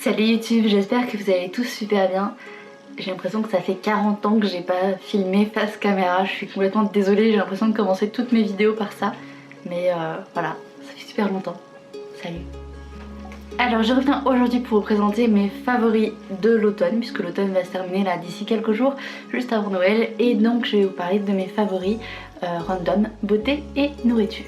Salut YouTube, j'espère que vous allez tous super bien. J'ai l'impression que ça fait 40 ans que j'ai pas filmé face caméra, je suis complètement désolée, j'ai l'impression de commencer toutes mes vidéos par ça. Mais voilà, ça fait super longtemps. Salut. Alors je reviens aujourd'hui pour vous présenter mes favoris de l'automne, puisque l'automne va se terminer là d'ici quelques jours, juste avant Noël. Et donc je vais vous parler de mes favoris random, beauté et nourriture.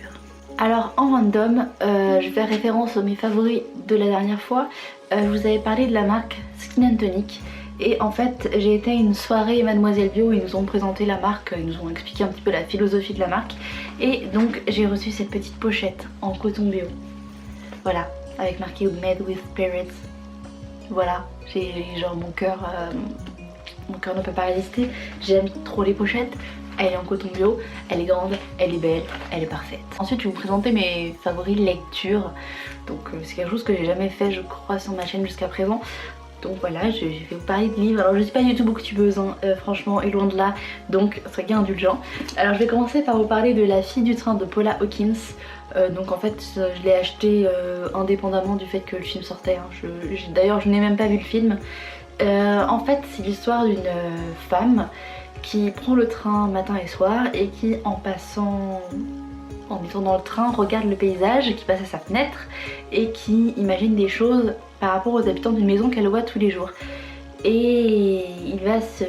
Alors en random, je vais faire référence aux mes favoris de la dernière fois. Je vous avais parlé de la marque Skin & Tonic. Et en fait j'ai été à une soirée Mademoiselle Bio où ils nous ont présenté la marque, ils nous ont expliqué un petit peu la philosophie de la marque. Et donc j'ai reçu cette petite pochette en coton bio. Voilà, avec marqué Made with Spirits. Voilà, j'ai genre mon cœur ne peut pas résister. J'aime trop les pochettes. Elle est en coton bio, elle est grande, elle est belle, elle est parfaite. Ensuite je vais vous présenter mes favoris lecture. Donc c'est quelque chose que j'ai jamais fait je crois sur ma chaîne jusqu'à présent. Donc voilà, je vais vous parler de livres. Alors je suis pas du tout booktubeuse hein, franchement, et loin de là, donc soyez indulgents. Alors je vais commencer par vous parler de La fille du train de Paula Hawkins. Donc en fait je l'ai acheté indépendamment du fait que le film sortait hein. D'ailleurs je n'ai même pas vu le film. En fait c'est l'histoire d'une femme qui prend le train matin et soir et qui en étant dans le train regarde le paysage qui passe à sa fenêtre et qui imagine des choses par rapport aux habitants d'une maison qu'elle voit tous les jours. Et il va se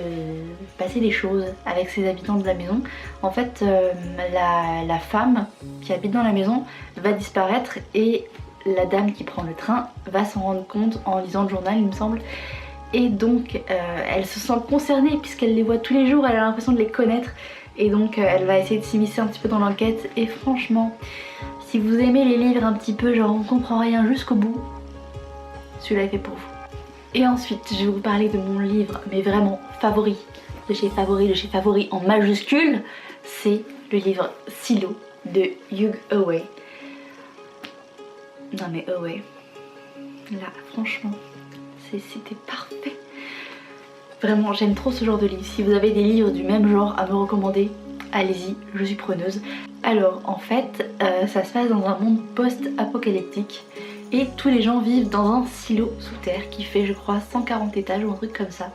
passer des choses avec ces habitants de la maison. En fait la femme qui habite dans la maison va disparaître et la dame qui prend le train va s'en rendre compte en lisant le journal il me semble. Et donc elle se sent concernée puisqu'elle les voit tous les jours, elle a l'impression de les connaître. Et donc elle va essayer de s'immiscer un petit peu dans l'enquête. Et franchement, si vous aimez les livres un petit peu genre on comprend rien jusqu'au bout, celui-là est fait pour vous. Et ensuite je vais vous parler de mon livre, mais vraiment favori, de chez favori en majuscule. C'est le livre Silo de Hugh Howey. Non mais Howey, là franchement c'était parfait. Vraiment j'aime trop ce genre de livre. Si vous avez des livres du même genre à me recommander, allez-y, je suis preneuse. Alors en fait ça se passe dans un monde post-apocalyptique et tous les gens vivent dans un silo sous terre qui fait je crois 140 étages ou un truc comme ça.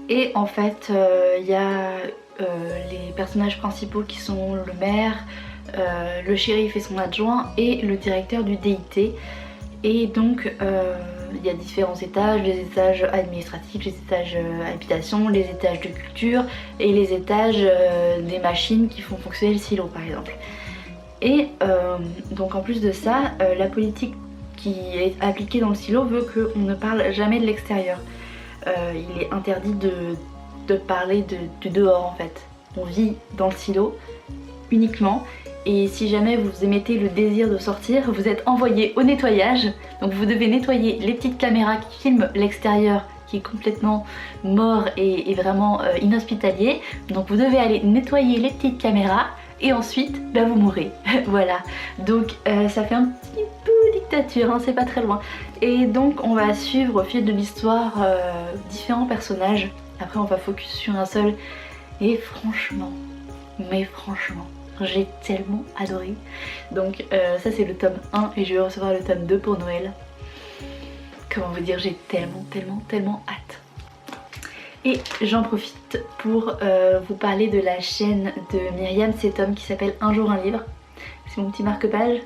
Et en fait il y a les personnages principaux qui sont le maire, le shérif et son adjoint et le directeur du DIT. Et donc il y a différents étages, les étages administratifs, les étages habitation, les étages de culture et les étages des machines qui font fonctionner le silo par exemple. Et donc en plus de ça, la politique qui est appliquée dans le silo veut qu'on ne parle jamais de l'extérieur. Il est interdit de parler du dehors en fait. On vit dans le silo uniquement. Et si jamais vous émettez le désir de sortir, vous êtes envoyé au nettoyage. Donc vous devez nettoyer les petites caméras qui filment l'extérieur qui est complètement mort et vraiment inhospitalier. Donc vous devez aller nettoyer les petites caméras et ensuite bah, vous mourrez. Voilà, donc ça fait un petit peu dictature, hein, c'est pas très loin. Et donc on va suivre au fil de l'histoire différents personnages. Après on va focus sur un seul. Et franchement, j'ai tellement adoré. Donc ça c'est le tome 1 et je vais recevoir le tome 2 pour Noël. Comment vous dire, j'ai tellement hâte. Et j'en profite pour vous parler de la chaîne de Myriam Setom qui s'appelle Un jour un livre. C'est mon petit marque-page.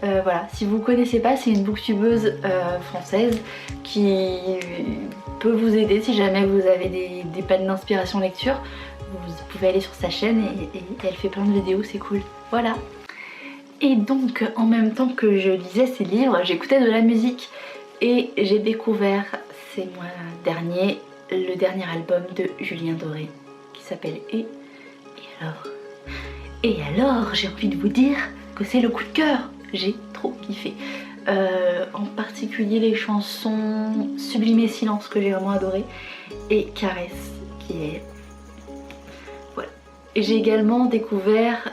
Voilà, si vous ne connaissez pas, c'est une booktubeuse française qui peut vous aider si jamais vous avez des pannes d'inspiration lecture. Vous pouvez aller sur sa chaîne et elle fait plein de vidéos, c'est cool. Voilà. Et donc en même temps que je lisais ces livres, j'écoutais de la musique et j'ai découvert ces mois derniers le dernier album de Julien Doré qui s'appelle Et alors. Et alors, j'ai envie de vous dire que c'est le coup de cœur. J'ai trop kiffé. En particulier les chansons Sublime et Silence que j'ai vraiment adoré et Caresse qui est... J'ai également découvert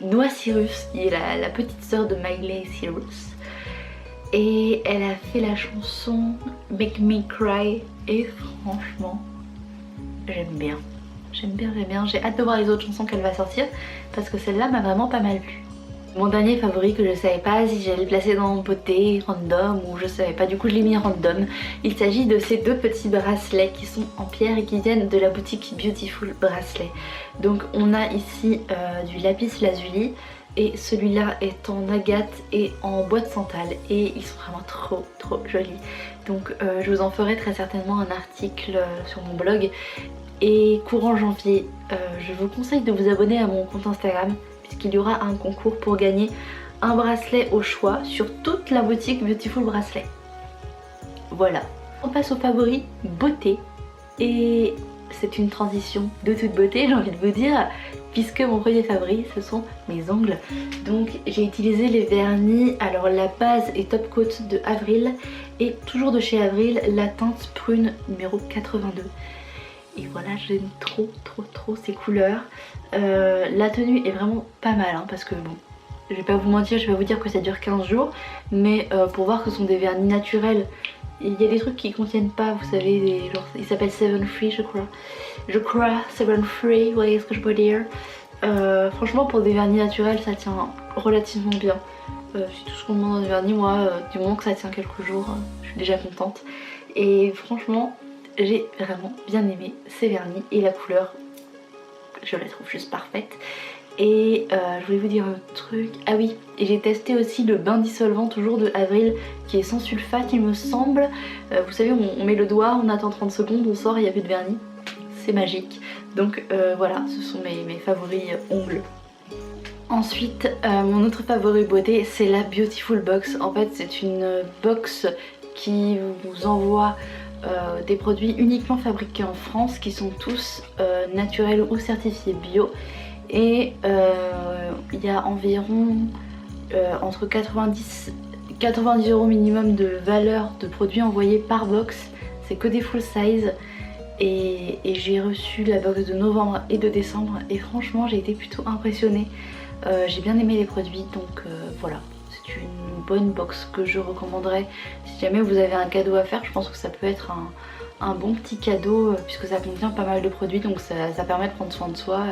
Noah Cyrus qui est la petite sœur de Miley Cyrus et elle a fait la chanson Make Me Cry et franchement j'aime bien, j'ai hâte de voir les autres chansons qu'elle va sortir parce que celle-là m'a vraiment pas mal plu. Mon dernier favori que je savais pas si j'allais le placer dans beauté, random ou je savais pas, du coup je l'ai mis random. Il s'agit de ces deux petits bracelets qui sont en pierre et qui viennent de la boutique Beautiful Bracelet. Donc on a ici du lapis lazuli et celui-là est en agate et en bois de santal et ils sont vraiment trop jolis. Donc je vous en ferai très certainement un article sur mon blog. Et courant janvier, je vous conseille de vous abonner à mon compte Instagram puisqu'il y aura un concours pour gagner un bracelet au choix sur toute la boutique Beautiful Bracelet. Voilà. On passe aux favoris beauté et c'est une transition de toute beauté, j'ai envie de vous dire, puisque mon premier favori ce sont mes ongles. Donc j'ai utilisé les vernis, alors la base est Top Coat de Avril et toujours de chez Avril la teinte prune numéro 82. Et voilà, j'aime trop ces couleurs. La tenue est vraiment pas mal hein, parce que bon, je vais pas vous mentir, je vais pas vous dire que ça dure 15 jours, mais pour voir que ce sont des vernis naturels, il y a des trucs qui contiennent pas, vous savez, genre, il s'appelle 7 Free je crois. Je crois 7 Free, vous voyez ce que je peux dire. Franchement pour des vernis naturels ça tient relativement bien. C'est tout ce qu'on demande dans des vernis, moi du moment que ça tient quelques jours, je suis déjà contente. Et franchement j'ai vraiment bien aimé ces vernis et la couleur, je la trouve juste parfaite. Et je voulais vous dire un truc, ah oui, et j'ai testé aussi le bain dissolvant toujours de Avril qui est sans sulfate il me semble. Vous savez on met le doigt, on attend 30 secondes, on sort, il n'y a plus de vernis, c'est magique. Donc voilà, ce sont mes favoris ongles. Ensuite mon autre favori beauté c'est la Beautiful Box. En fait c'est une box qui vous envoie des produits uniquement fabriqués en France qui sont tous naturels ou certifiés bio et il y a environ entre 90 € minimum de valeur de produits envoyés par box. C'est que des full size et j'ai reçu la box de novembre et de décembre et franchement j'ai été plutôt impressionnée. J'ai bien aimé les produits donc voilà. C'est une bonne box que je recommanderais si jamais vous avez un cadeau à faire. Je pense que ça peut être un bon petit cadeau puisque ça contient pas mal de produits donc ça permet de prendre soin de soi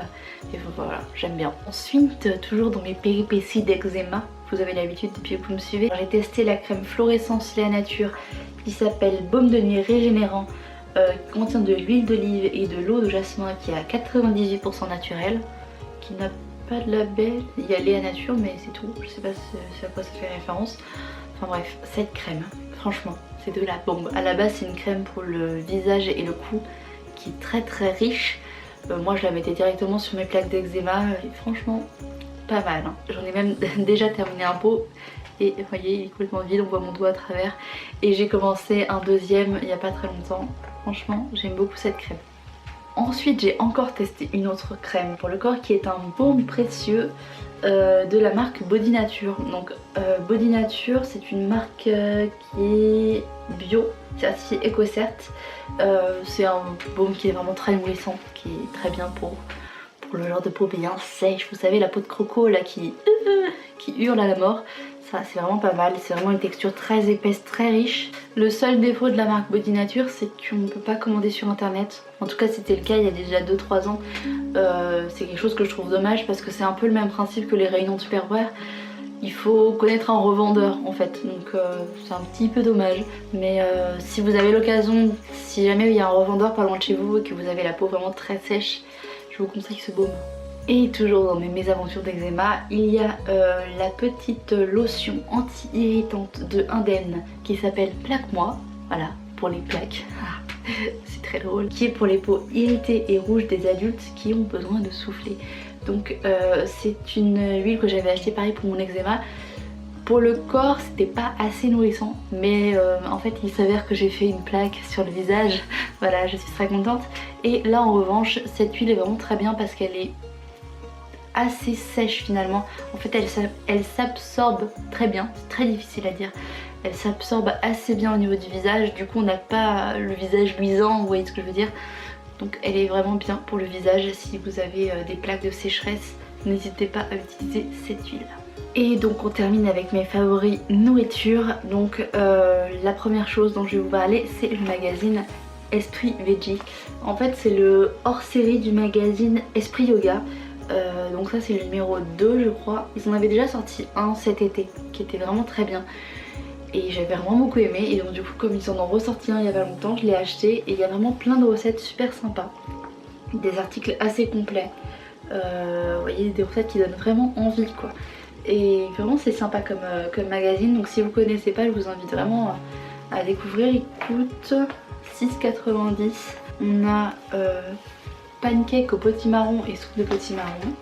et voilà, j'aime bien. Ensuite, toujours dans mes péripéties d'eczéma, vous avez l'habitude depuis que vous me suivez, j'ai testé la crème fluorescence La Nature qui s'appelle Baume de nuit régénérant, qui contient de l'huile d'olive et de l'eau de jasmin qui est à 98% naturel, qui n'a pas de label, il y a Léa Nature mais c'est tout, je sais pas à quoi ça fait référence. Enfin bref, cette crème, franchement, c'est de la bombe. À la base c'est une crème pour le visage et le cou qui est très riche. Moi je la mettais directement sur mes plaques d'eczéma et franchement pas mal. Hein. J'en ai même déjà terminé un pot et vous voyez il est complètement vide, on voit mon doigt à travers. Et j'ai commencé un deuxième il n'y a pas très longtemps. Franchement j'aime beaucoup cette crème. Ensuite j'ai encore testé une autre crème pour le corps qui est un baume précieux de la marque Body Nature. Donc Body Nature c'est une marque qui est bio, certifiée EcoCert. C'est un baume qui est vraiment très nourrissant, qui est très bien pour le genre de peau bien sèche. Vous savez la peau de croco là qui hurle à la mort. Ça c'est vraiment pas mal, c'est vraiment une texture très épaisse, très riche. Le seul défaut de la marque Body Nature c'est qu'on ne peut pas commander sur internet. En tout cas c'était le cas il y a déjà 2-3 ans. C'est quelque chose que je trouve dommage parce que c'est un peu le même principe que les rayons de Tupperware. Il faut connaître un revendeur en fait, donc c'est un petit peu dommage. Mais si vous avez l'occasion, si jamais il y a un revendeur pas loin de chez vous et que vous avez la peau vraiment très sèche, je vous conseille ce baume. Et toujours dans mes mésaventures d'eczéma, il y a la petite lotion anti-irritante de Indenne qui s'appelle Plaque-moi, voilà, pour les plaques, c'est très drôle, qui est pour les peaux irritées et rouges des adultes qui ont besoin de souffler. Donc c'est une huile que j'avais achetée pareil pour mon eczéma. Pour le corps c'était pas assez nourrissant mais en fait il s'avère que j'ai fait une plaque sur le visage, voilà je suis très contente. Et là en revanche cette huile est vraiment très bien parce qu'elle est assez sèche finalement. En fait elle s'absorbe très bien, c'est très difficile à dire. Elle s'absorbe assez bien au niveau du visage, du coup on n'a pas le visage luisant, vous voyez ce que je veux dire. Donc elle est vraiment bien pour le visage. Si vous avez des plaques de sécheresse, n'hésitez pas à utiliser cette huile. Et donc on termine avec mes favoris nourriture. Donc la première chose dont je vais vous parler c'est le magazine Esprit Veggie. En fait c'est le hors série du magazine Esprit Yoga. Donc ça c'est le numéro 2 je crois. Ils en avaient déjà sorti un cet été qui était vraiment très bien. Et j'avais vraiment beaucoup aimé. Et donc du coup comme ils en ont ressorti un il y a pas longtemps, je l'ai acheté. Et il y a vraiment plein de recettes super sympas. Des articles assez complets. Vous voyez, des recettes qui donnent vraiment envie quoi. Et vraiment c'est sympa comme magazine. Donc si vous connaissez pas, je vous invite vraiment à découvrir. Il coûte 6,90 €. On a pancake au potimarron et soupe de potimarron.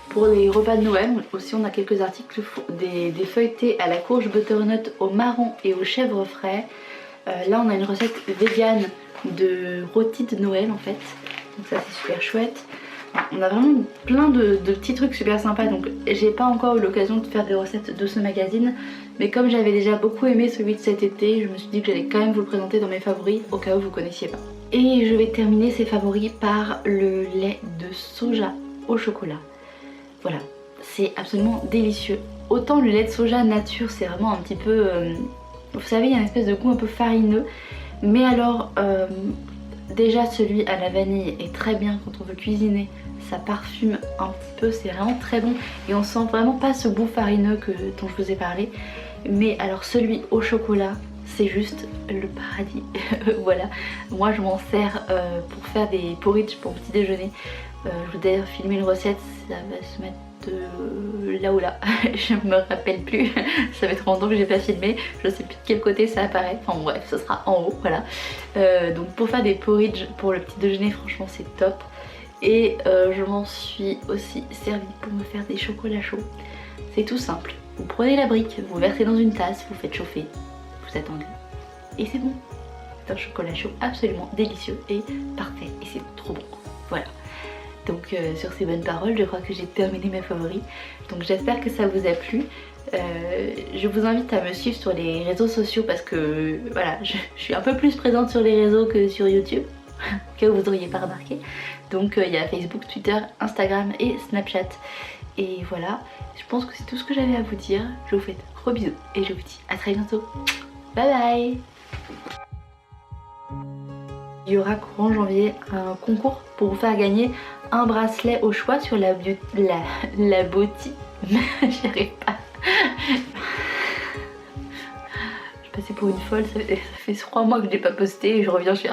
Pour les repas de Noël aussi on a quelques articles, des feuilletés à la courge butternut au marron et aux chèvres frais. Là on a une recette végane de rôti de Noël en fait, donc ça c'est super chouette. On a vraiment plein de petits trucs super sympas, donc j'ai pas encore eu l'occasion de faire des recettes de ce magazine, mais comme j'avais déjà beaucoup aimé celui de cet été, je me suis dit que j'allais quand même vous le présenter dans mes favoris au cas où vous connaissiez pas. Et je vais terminer ces favoris par le lait de soja au chocolat. Voilà, c'est absolument délicieux. Autant le lait de soja nature c'est vraiment un petit peu... vous savez, il y a une espèce de goût un peu farineux, mais alors... déjà celui à la vanille est très bien quand on veut cuisiner, ça parfume un petit peu, c'est vraiment très bon et on sent vraiment pas ce goût farineux dont je vous ai parlé. Mais alors celui au chocolat c'est juste le paradis. Voilà, moi je m'en sers pour faire des porridge pour petit déjeuner. Je vous ai d'ailleurs filmé une recette, ça va se mettre là ou là, je me rappelle plus, ça fait trop longtemps que j'ai pas filmé, je sais plus de quel côté ça apparaît, enfin bref, ce sera en haut, voilà. Donc pour faire des porridge pour le petit déjeuner, franchement c'est top. Et je m'en suis aussi servi pour me faire des chocolats chauds. C'est tout simple, vous prenez la brique, vous versez dans une tasse, vous faites chauffer, vous attendez, et c'est bon. C'est un chocolat chaud absolument délicieux et parfait, et c'est trop bon, voilà. Donc sur ces bonnes paroles, je crois que j'ai terminé mes favoris. Donc j'espère que ça vous a plu. Je vous invite à me suivre sur les réseaux sociaux parce que voilà, je suis un peu plus présente sur les réseaux que sur YouTube, que vous n'auriez pas remarqué. Donc il y a Facebook, Twitter, Instagram et Snapchat. Et voilà, je pense que c'est tout ce que j'avais à vous dire. Je vous fais de gros bisous et je vous dis à très bientôt. Bye bye. Il y aura courant janvier un concours pour vous faire gagner un bracelet au choix sur la beauty. J'y arrive pas. Je passais pour une folle, ça fait 3 mois que je n'ai pas posté et je reviens, je suis